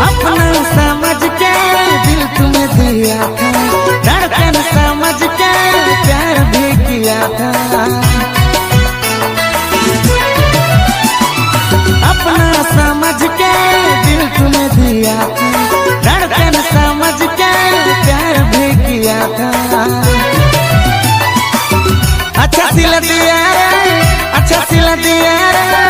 अपना समझ के दिल तुम्हें दिया था, धड़कन समझ के प्यार भी किया था। अपना समझ के दिल तुम्हें दिया था, धड़कन समझ के प्यार भी किया था। अच्छा सिला दिया रे, अच्छा सिला दिया रे,